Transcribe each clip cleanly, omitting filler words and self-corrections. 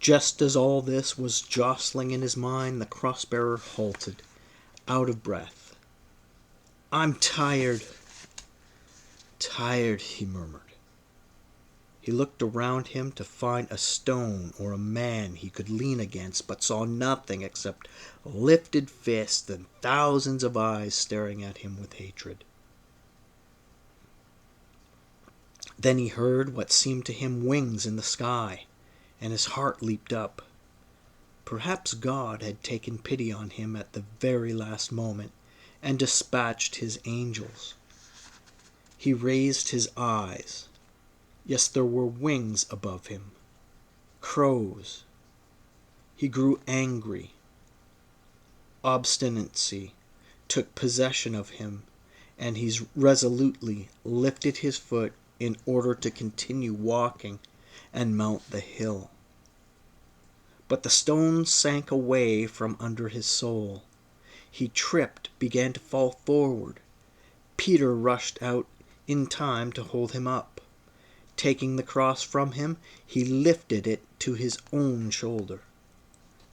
Just as all this was jostling in his mind, the cross-bearer halted, out of breath. "I'm tired, tired," he murmured. He looked around him to find a stone or a man he could lean against, but saw nothing except lifted fists and thousands of eyes staring at him with hatred. Then he heard what seemed to him wings in the sky, and his heart leaped up. Perhaps God had taken pity on him at the very last moment, and dispatched his angels. He raised his eyes. Yes, there were wings above him. Crows. He grew angry. Obstinacy took possession of him, and he resolutely lifted his foot in order to continue walking and mount the hill. But the stone sank away from under his sole. He tripped, began to fall forward. Peter rushed out in time to hold him up. Taking the cross from him, he lifted it to his own shoulder.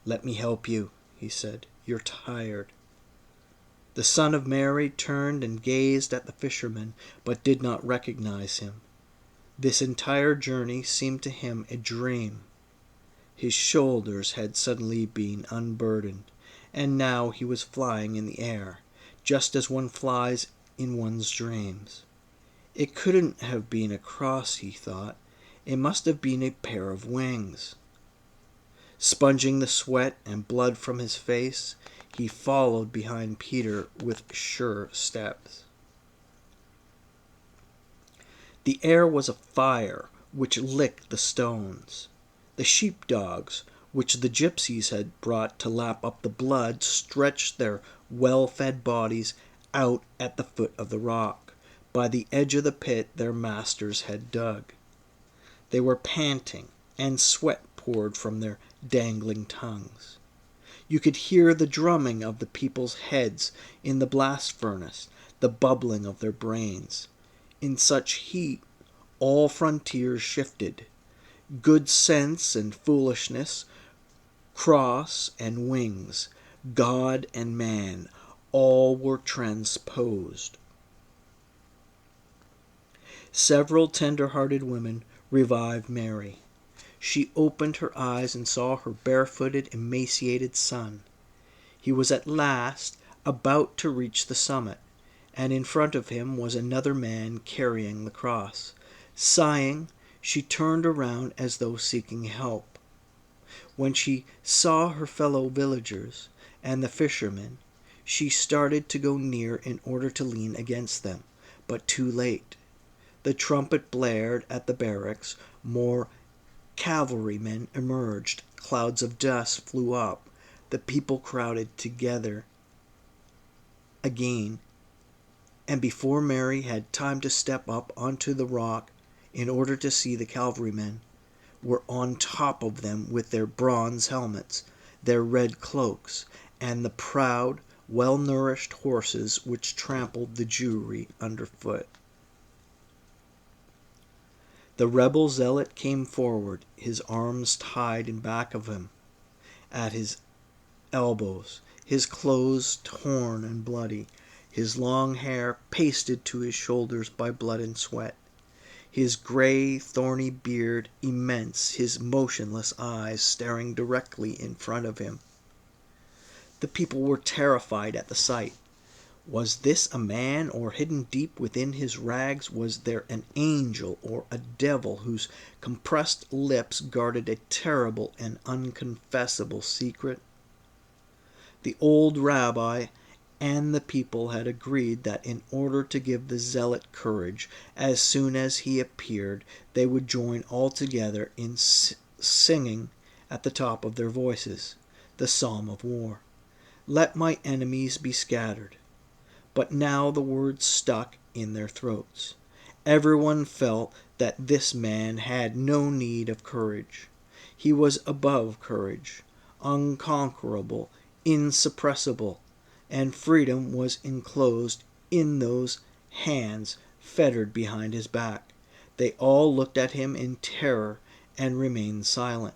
"Let me help you," he said. "You're tired." The son of Mary turned and gazed at the fisherman, but did not recognize him. This entire journey seemed to him a dream. His shoulders had suddenly been unburdened, and now he was flying in the air, just as one flies in one's dreams. It couldn't have been a cross, he thought. It must have been a pair of wings. Sponging the sweat and blood from his face, he followed behind Peter with sure steps. The air was afire, which licked the stones. The sheepdogs, which the gypsies had brought to lap up the blood, stretched their well-fed bodies out at the foot of the rock, by the edge of the pit their masters had dug. They were panting, and sweat poured from their dangling tongues. You could hear the drumming of the people's heads in the blast furnace, the bubbling of their brains. In such heat, all frontiers shifted. Good sense and foolishness, cross and wings, God and man, all were transposed. Several tender-hearted women revived Mary. She opened her eyes and saw her barefooted, emaciated son. He was at last about to reach the summit, and in front of him was another man carrying the cross. Sighing, she turned around as though seeking help. When she saw her fellow villagers and the fishermen, she started to go near in order to lean against them, but too late. The trumpet blared at the barracks. More cavalrymen emerged. Clouds of dust flew up. The people crowded together again, and before Mary had time to step up onto the rock in order to see the cavalrymen, were on top of them with their bronze helmets, their red cloaks, and the proud, well-nourished horses which trampled the Jewry underfoot. The rebel zealot came forward, his arms tied in back of him, at his elbows, his clothes torn and bloody, his long hair pasted to his shoulders by blood and sweat, his gray, thorny beard immense, his motionless eyes staring directly in front of him. The people were terrified at the sight. Was this a man, or hidden deep within his rags was there an angel or a devil whose compressed lips guarded a terrible and unconfessable secret? The old rabbi and the people had agreed that in order to give the zealot courage, as soon as he appeared, they would join all together in singing at the top of their voices the psalm of war. "Let my enemies be scattered." But now the words stuck in their throats. Everyone felt that this man had no need of courage. He was above courage, unconquerable, insuppressible, and freedom was enclosed in those hands fettered behind his back. They all looked at him in terror and remained silent.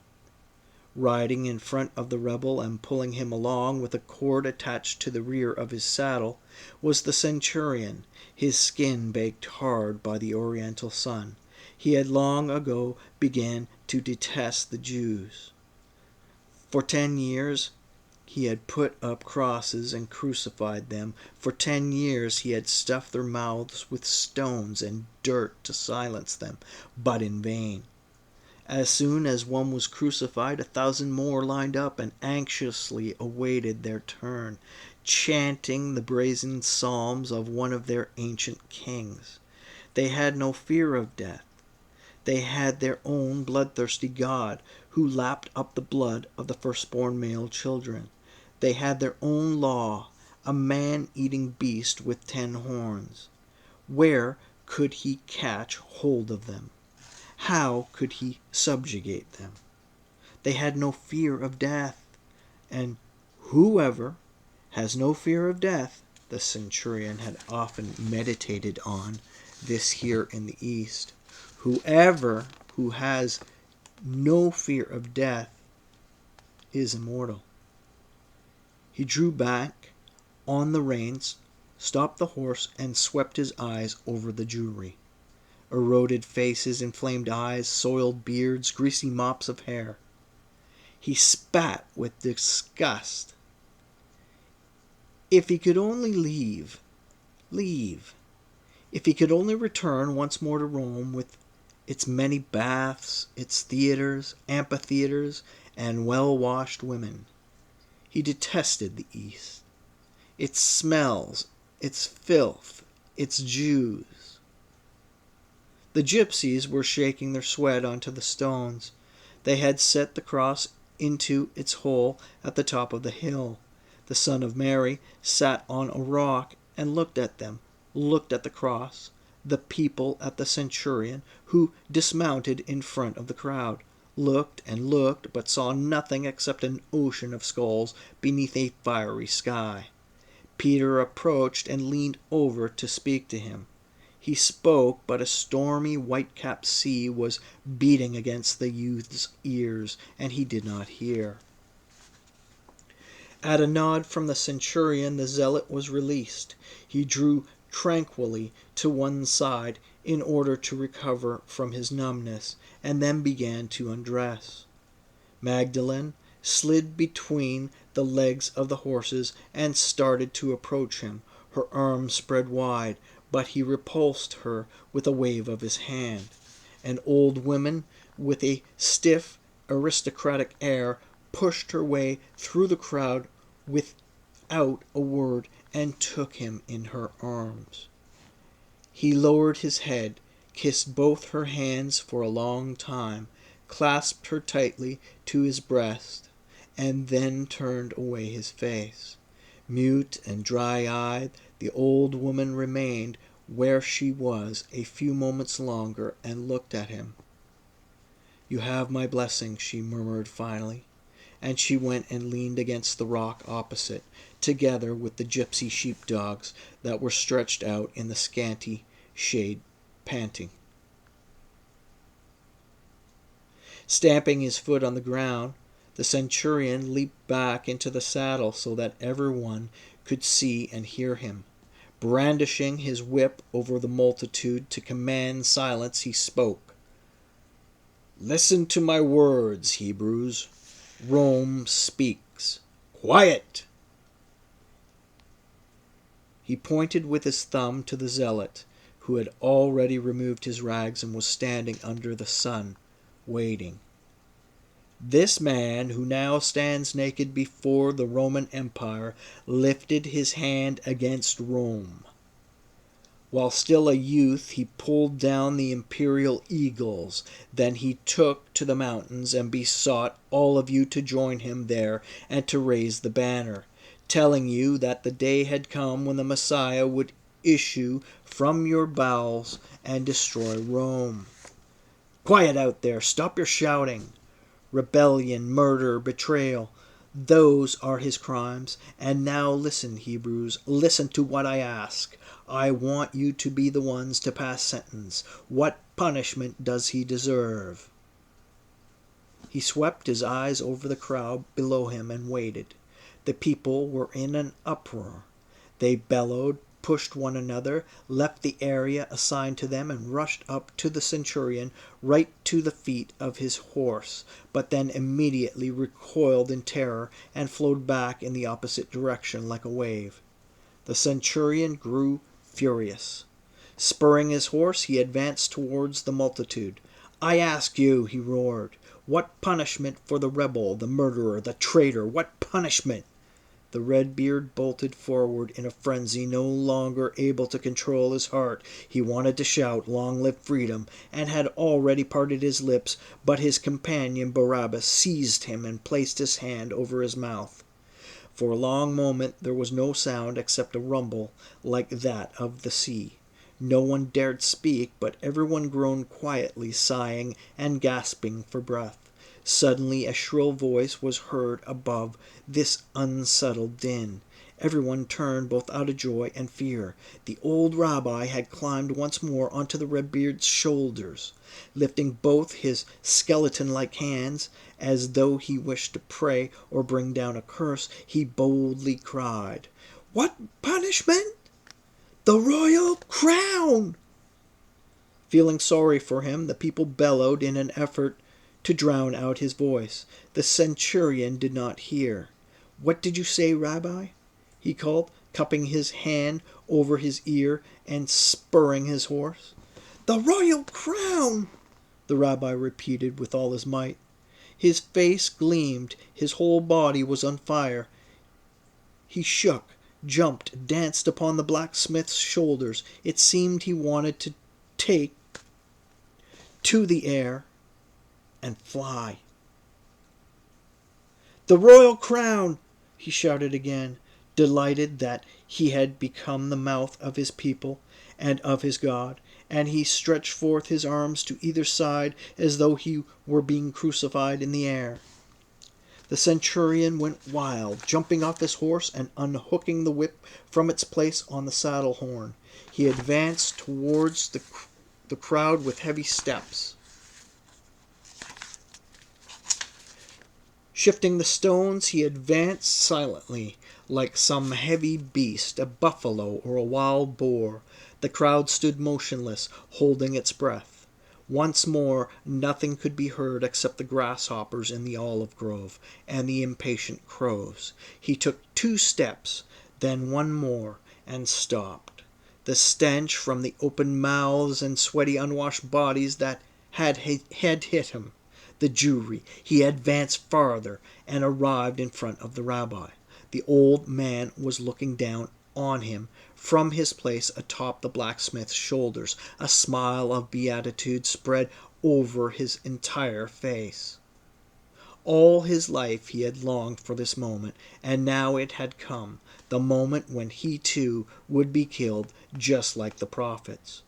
Riding in front of the rebel and pulling him along with a cord attached to the rear of his saddle was the centurion, his skin baked hard by the oriental sun. He had long ago began to detest the Jews. For 10 years he had put up crosses and crucified them. For 10 years he had stuffed their mouths with stones and dirt to silence them, but in vain. As soon as one was crucified, 1,000 more lined up and anxiously awaited their turn, chanting the brazen psalms of one of their ancient kings. They had no fear of death. They had their own bloodthirsty God, who lapped up the blood of the firstborn male children. They had their own law, a man-eating beast with 10 horns. Where could he catch hold of them? How could he subjugate them? They had no fear of death. And whoever has no fear of death, the centurion had often meditated on this here in the East. Whoever who has no fear of death is immortal. He drew back on the reins, stopped the horse, and swept his eyes over the Jewry. Eroded faces, inflamed eyes, soiled beards, greasy mops of hair. He spat with disgust. If he could only leave. If he could only return once more to Rome with its many baths, its theaters, amphitheaters, and well-washed women. He detested the East. Its smells, its filth, its Jews. The gypsies were shaking their sweat onto the stones. They had set the cross into its hole at the top of the hill. The Son of Mary sat on a rock and looked at them, looked at the cross, the people at the centurion, who dismounted in front of the crowd, looked and looked, but saw nothing except an ocean of skulls beneath a fiery sky. Peter approached and leaned over to speak to him. He spoke, but a stormy white-capped sea was beating against the youth's ears, and he did not hear. At a nod from the centurion, the zealot was released. He drew tranquilly to one side in order to recover from his numbness, and then began to undress. Magdalene slid between the legs of the horses and started to approach him, her arms spread wide, but he repulsed her with a wave of his hand. An old woman with a stiff, aristocratic air pushed her way through the crowd without a word and took him in her arms. He lowered his head, kissed both her hands for a long time, clasped her tightly to his breast, and then turned away his face. Mute and dry-eyed, the old woman remained where she was a few moments longer and looked at him. "You have my blessing," she murmured finally, and she went and leaned against the rock opposite, together with the gypsy sheepdogs that were stretched out in the scanty shade, panting. Stamping his foot on the ground, the centurion leaped back into the saddle so that everyone could see and hear him. Brandishing his whip over the multitude to command silence, he spoke. "Listen to my words, Hebrews. Rome speaks. Quiet!" He pointed with his thumb to the zealot, who had already removed his rags and was standing under the sun, waiting. "This man, who now stands naked before the Roman Empire, lifted his hand against Rome. While still a youth, he pulled down the imperial eagles. Then he took to the mountains and besought all of you to join him there and to raise the banner, telling you that the day had come when the Messiah would issue from your bowels and destroy Rome. Quiet out there! Stop your shouting! Rebellion, murder, betrayal, those are his crimes. And now listen, Hebrews, listen to what I ask. I want you to be the ones to pass sentence. What punishment does he deserve?" He swept his eyes over the crowd below him and waited. The people were in an uproar. They bellowed, pushed one another, left the area assigned to them, and rushed up to the centurion, right to the feet of his horse, but then immediately recoiled in terror and flowed back in the opposite direction like a wave. The centurion grew furious. Spurring his horse, he advanced towards the multitude. "I ask you," he roared, "what punishment for the rebel, the murderer, the traitor? What punishment?" The Redbeard bolted forward in a frenzy, no longer able to control his heart. He wanted to shout, "Long live freedom," and had already parted his lips, but his companion Barabbas seized him and placed his hand over his mouth. For a long moment there was no sound except a rumble like that of the sea. No one dared speak, but everyone groaned quietly, sighing and gasping for breath. Suddenly a shrill voice was heard above this unsettled din. Everyone turned both out of joy and fear. The old rabbi had climbed once more onto the Redbeard's shoulders. Lifting both his skeleton-like hands, as though he wished to pray or bring down a curse, he boldly cried, "What punishment? The royal crown!" Feeling sorry for him, the people bellowed in an effort to drown out his voice. The centurion did not hear. "What did you say, Rabbi?" he called, cupping his hand over his ear and spurring his horse. "The royal crown!" the rabbi repeated with all his might. His face gleamed, his whole body was on fire. He shook, jumped, danced upon the blacksmith's shoulders. It seemed he wanted to take to the air and fly. "The royal crown!" he shouted again, delighted that he had become the mouth of his people and of his God, and he stretched forth his arms to either side as though he were being crucified in the air. The centurion went wild, jumping off his horse and unhooking the whip from its place on the saddle horn. He advanced towards the crowd with heavy steps. Shifting the stones, he advanced silently, like some heavy beast, a buffalo or a wild boar. The crowd stood motionless, holding its breath. Once more nothing could be heard except the grasshoppers in the olive grove and the impatient crows. He took 2 steps, then one more, and stopped. The stench from the open mouths and sweaty unwashed bodies that had hit him. The Jewry. He advanced farther and arrived in front of the rabbi. The old man was looking down on him from his place atop the blacksmith's shoulders. A smile of beatitude spread over his entire face. All his life he had longed for this moment, and now it had come, the moment when he too would be killed just like the prophets.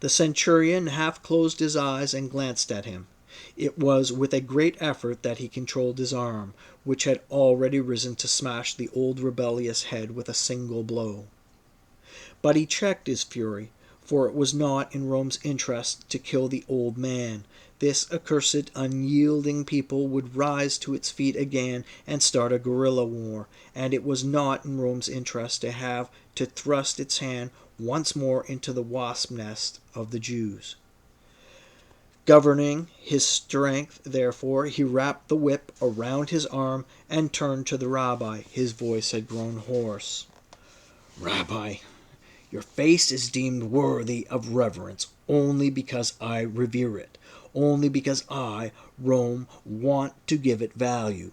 The centurion half closed his eyes and glanced at him. It was with a great effort that he controlled his arm, which had already risen to smash the old rebellious head with a single blow. But he checked his fury, for it was not in Rome's interest to kill the old man. This accursed, unyielding people would rise to its feet again and start a guerrilla war, and it was not in Rome's interest to have to thrust its hand once more into the wasp nest of the Jews. Governing his strength, therefore, he wrapped the whip around his arm and turned to the rabbi. His voice had grown hoarse. "Rabbi, your face is deemed worthy of reverence only because I revere it, only because I, Rome, want to give it value.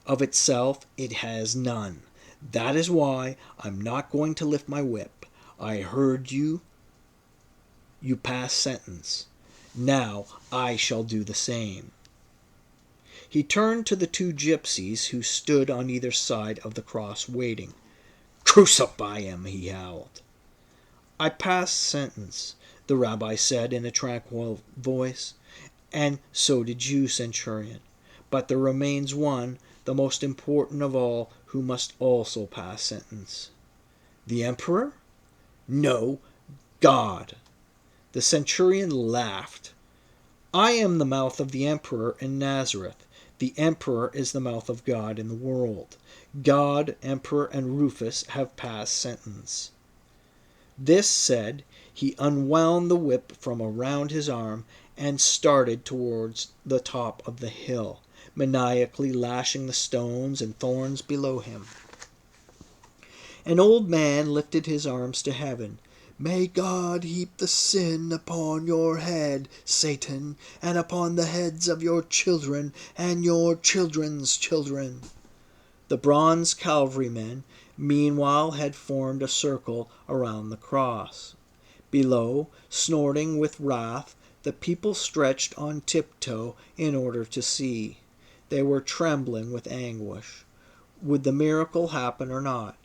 Of itself it has none. That is why I'm not going to lift my whip. I heard you pass sentence. Now I shall do the same." He turned to the 2 gypsies who stood on either side of the cross waiting. "Crucify him," he howled. "I pass sentence," the rabbi said in a tranquil voice, "and so did you, centurion. But there remains one, the most important of all, who must also pass sentence." "The emperor?" "No, God." The centurion laughed. I am the mouth of the emperor in Nazareth. The emperor is the mouth of God in the world. God, emperor, and Rufus have passed sentence." This said, he unwound the whip from around his arm and started towards the top of the hill, maniacally lashing the stones and thorns below him. An old man lifted his arms to heaven. "May God heap the sin upon your head, Satan, and upon the heads of your children and your children's children." The bronze cavalrymen, meanwhile, had formed a circle around the cross. Below, snorting with wrath, the people stretched on tiptoe in order to see. They were trembling with anguish. Would the miracle happen or not?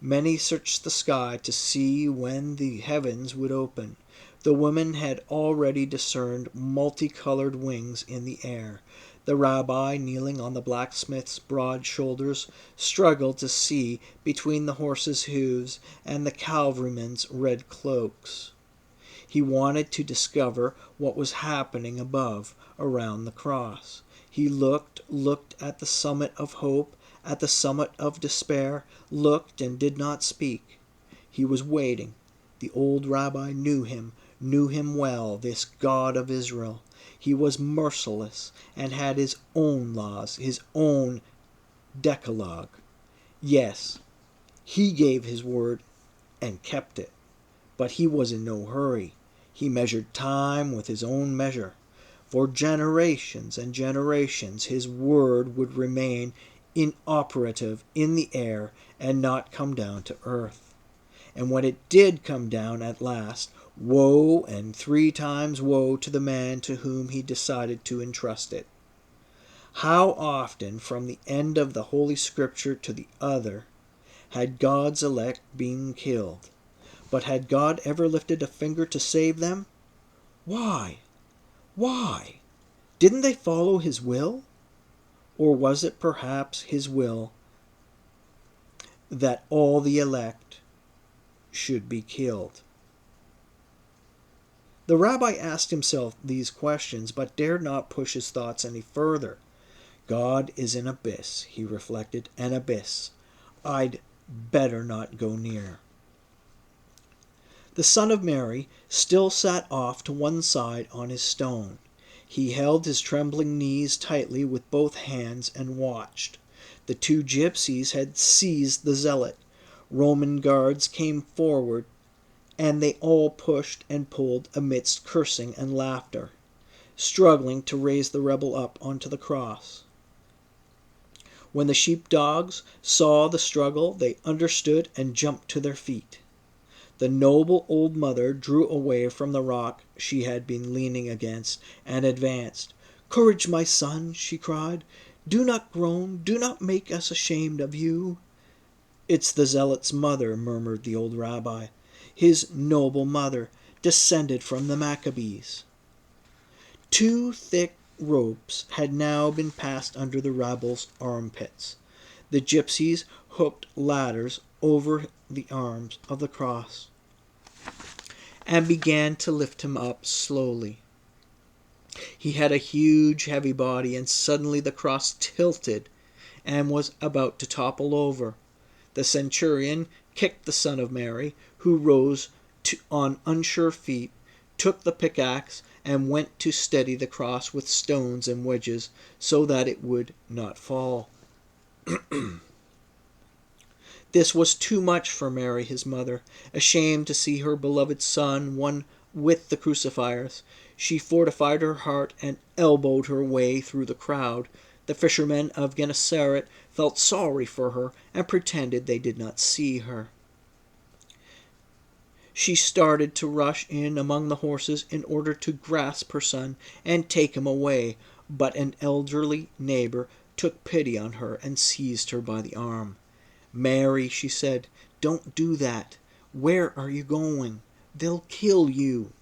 Many searched the sky to see when the heavens would open. The women had already discerned multicolored wings in the air. The rabbi, kneeling on the blacksmith's broad shoulders, struggled to see between the horses' hoofs and the cavalrymen's red cloaks. He wanted to discover what was happening above, around the cross. He looked at the summit of hope, at the summit of despair, looked and did not speak. He was waiting. The old rabbi knew him well, this God of Israel. He was merciless and had his own laws, his own decalogue. Yes, he gave his word and kept it. But he was in no hurry. He measured time with his own measure. For generations and generations his word would remain inoperative in the air and not come down to earth. And when it did come down at last, woe and 3 times woe to the man to whom he decided to entrust it. How often from the end of the Holy Scripture to the other had God's elect been killed? But had God ever lifted a finger to save them? Why? Why? Didn't they follow his will? Or was it perhaps his will that all the elect should be killed? The rabbi asked himself these questions, but dared not push his thoughts any further. God is an abyss, he reflected, an abyss. I'd better not go near. The son of Mary still sat off to one side on his stone. He held his trembling knees tightly with both hands and watched. The 2 gypsies had seized the zealot. Roman guards came forward, and they all pushed and pulled amidst cursing and laughter, struggling to raise the rebel up onto the cross. When the sheepdogs saw the struggle, they understood and jumped to their feet. The noble old mother drew away from the rock she had been leaning against, and advanced. "Courage, my son," she cried. "Do not groan. Do not make us ashamed of you." "It's the zealot's mother," murmured the old rabbi. "His noble mother, descended from the Maccabees." 2 thick ropes had now been passed under the rebels' armpits. The gypsies hooked ladders over the arms of the cross and began to lift him up slowly. He had a huge, heavy body, and suddenly the cross tilted and was about to topple over. The centurion kicked the son of Mary, who rose on unsure feet, took the pickaxe, and went to steady the cross with stones and wedges so that it would not fall. This was too much for Mary, his mother. Ashamed to see her beloved son one with the crucifiers, she fortified her heart and elbowed her way through the crowd. The fishermen of Gennesaret felt sorry for her and pretended they did not see her. She started to rush in among the horses in order to grasp her son and take him away, but an elderly neighbor took pity on her and seized her by the arm. "Mary," she said, "don't do that. Where are you going? They'll kill you."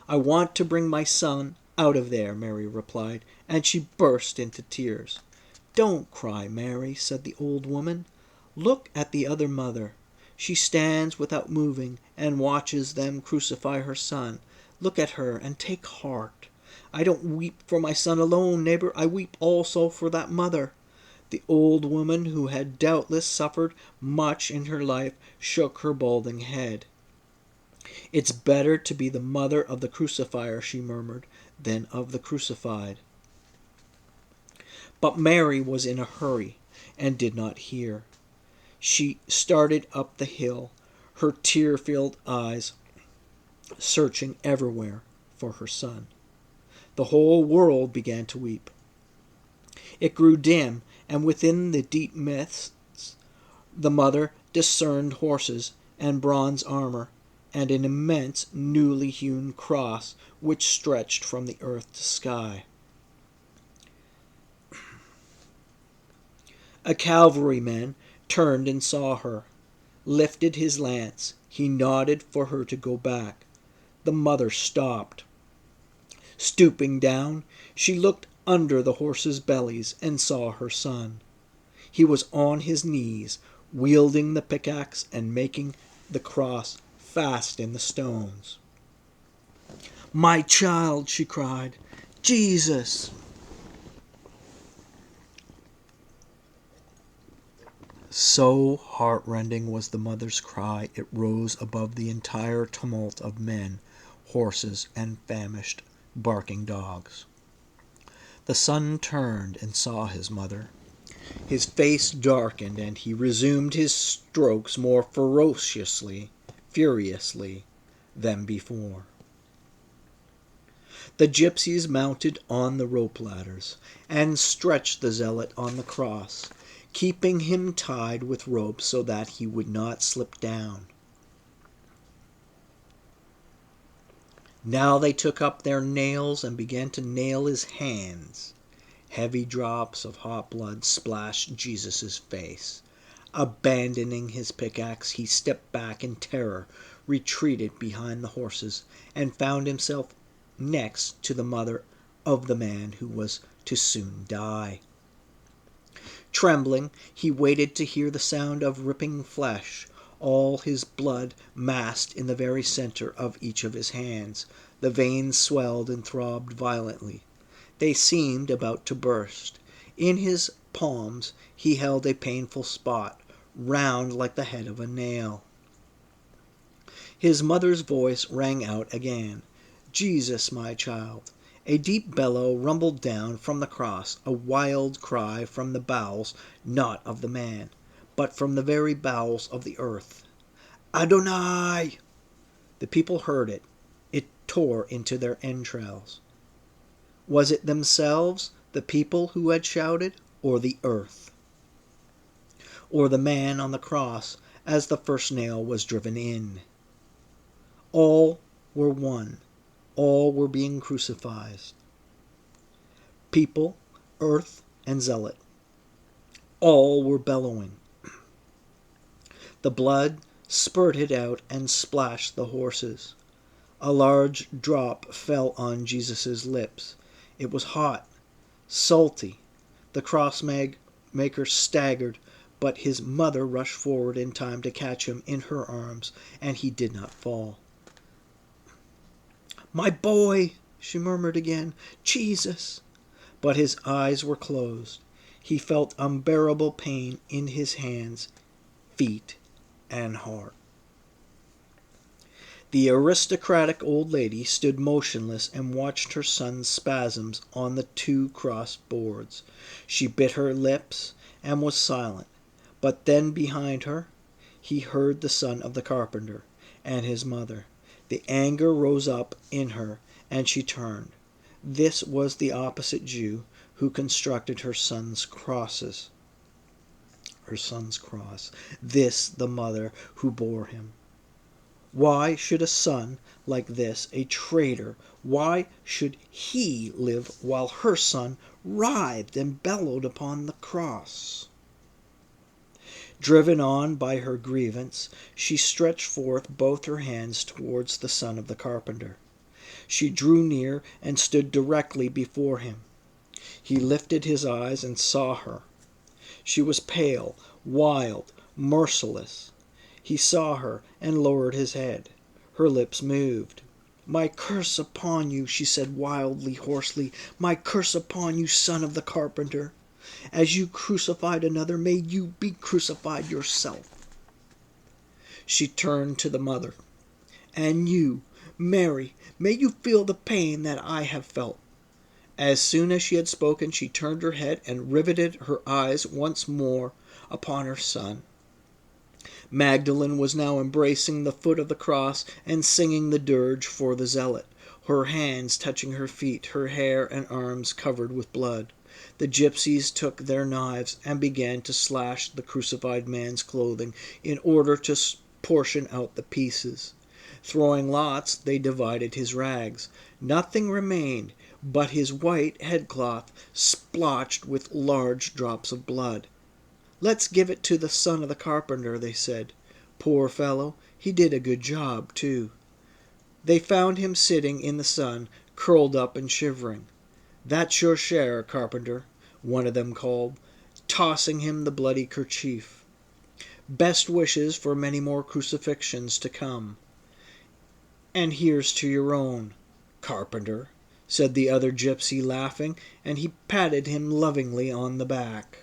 "I want to bring my son out of there," Mary replied, and she burst into tears. "Don't cry, Mary," said the old woman. "Look at the other mother. She stands without moving and watches them crucify her son. Look at her and take heart. I don't weep for my son alone, neighbor. I weep also for that mother." The old woman, who had doubtless suffered much in her life, shook her balding head. "It's better to be the mother of the crucifier," she murmured, "than of the crucified." But Mary was in a hurry, and did not hear. She started up the hill, her tear-filled eyes searching everywhere for her son. The whole world began to weep. It grew dim, and within the deep mists the mother discerned horses and bronze armor, and an immense newly hewn cross which stretched from the earth to sky. A cavalryman turned and saw her, lifted his lance. He nodded for her to go back. The mother stopped. Stooping down, she looked under the horses' bellies and saw her son. He was on his knees, wielding the pickaxe and making the cross fast in the stones. "My child!" she cried. "Jesus!" So heartrending was the mother's cry, it rose above the entire tumult of men, horses, and famished, barking dogs. The son turned and saw his mother. His face darkened, and he resumed his strokes more furiously than before. The gypsies mounted on the rope ladders, and stretched the zealot on the cross, keeping him tied with ropes so that he would not slip down. Now they took up their nails and began to nail his hands. Heavy drops of hot blood splashed Jesus' face. Abandoning his pickaxe, he stepped back in terror, retreated behind the horses, and found himself next to the mother of the man who was to soon die. Trembling, he waited to hear the sound of ripping flesh. All his blood massed in the very center of each of his hands. The veins swelled and throbbed violently. They seemed about to burst. In his palms he held a painful spot, round like the head of a nail. His mother's voice rang out again. "Jesus, my child." A deep bellow rumbled down from the cross, a wild cry from the bowels, not of the man, but from the very bowels of the earth. "Adonai!" The people heard it. It tore into their entrails. Was it themselves, the people, who had shouted, or the earth? Or the man on the cross as the first nail was driven in? All were one. All were being crucified. People, earth, and zealot. All were bellowing. The blood spurted out and splashed the horses. A large drop fell on Jesus' lips. It was hot, salty. The cross-maker staggered, but his mother rushed forward in time to catch him in her arms, and he did not fall. "My boy!" she murmured again. "Jesus!" But his eyes were closed. He felt unbearable pain in his hands, feet, and heart. The aristocratic old lady stood motionless and watched her son's spasms on the two crossed boards. She bit her lips and was silent. But then behind her he heard the son of the carpenter and his mother. The anger rose up in her, and she turned. This was the opposite Jew who constructed her son's cross. This the mother who bore him. Why should a son like this, a traitor, why should he live while her son writhed and bellowed upon the cross? Driven on by her grievance, she stretched forth both her hands towards the son of the carpenter. She drew near and stood directly before him. He lifted his eyes and saw her. She was pale, wild, merciless. He saw her and lowered his head. Her lips moved. "My curse upon you," she said wildly, hoarsely, "my curse upon you, son of the carpenter! As you crucified another, may you be crucified yourself." She turned to the mother. "And you, Mary, may you feel the pain that I have felt." As soon as she had spoken, she turned her head and riveted her eyes once more upon her son. Magdalene was now embracing the foot of the cross and singing the dirge for the zealot, her hands touching her feet, her hair and arms covered with blood. The gypsies took their knives and began to slash the crucified man's clothing in order to portion out the pieces. Throwing lots, they divided his rags. Nothing remained but his white headcloth splotched with large drops of blood. "Let's give it to the son of the carpenter," they said. "Poor fellow, he did a good job, too." They found him sitting in the sun, curled up and shivering. "That's your share, carpenter," one of them called, tossing him the bloody kerchief. "Best wishes for many more crucifixions to come." "And here's to your own, carpenter," said the other gypsy, laughing, and he patted him lovingly on the back.